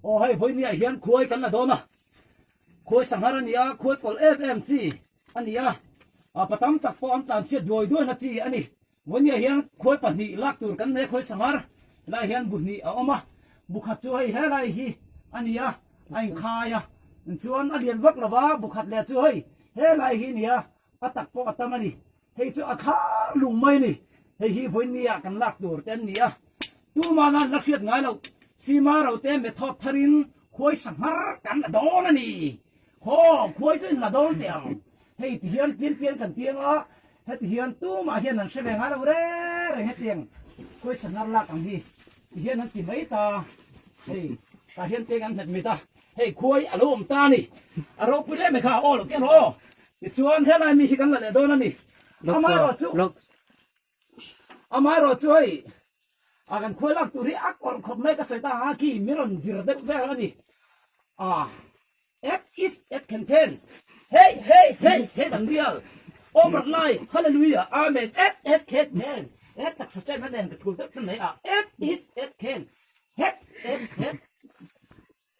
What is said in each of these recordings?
ô hay với nia hiền khuấy cắn là đó mà khuấy sang hara nia khuấy col FMC anh nia bắt tắm tập phong tàn siết rồi đuôi nó chi anh với nia hiền khuấy bản nị lạc tur cắn này khuấy sang hara lại hiền bút nị ở mà bút hạt chuối hay lại hi anh nia anh khai à chuan anh liền vấp là vá bút hạt lẹ chuối hay lại hi nia atak po atam ani hay chu akha lung mai ni hay hi với nia cắn lạc tur tên nia tu mà nó lắc khiết ngay lâu xí mà đầu tiên mẹ thọt tharin khối sang har cắn là đó nè nì khối chứ là đó tiền hay tiền tiền cần tiền á hay tiền tu mà hiện là sẽ về ngay đâu đấy rồi hết tiền khối sang har là càng gì hiện là chỉ mấy ta hay ta hiện tiền ăn thật mấy ta hay khối alo ông ta nì alo bây giờ mày khao ô cái đó thì chuan thế này mình cần là đó nè nì amai rồi chú ấy agan khôi lạc turi akon khom nay ka saita ki miron virdek ver ani it is it contain hey dan real overnight hallelujah amen it contain it tak sustain man ka tul tak nay it is it can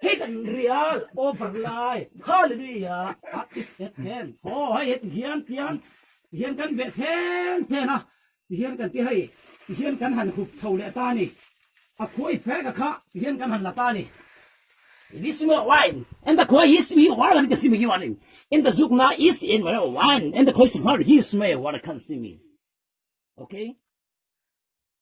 hey dan real overnight hallelujah it is it can hay it hian kan ve then na hian kan ti hay hian kan han khup chho le ta ni a khoi phe ka kha hian kan han la ta ni this is wine and the khoi is me wine can see me wine in the zukna is in wine and the khoi smart he smell what can see me okay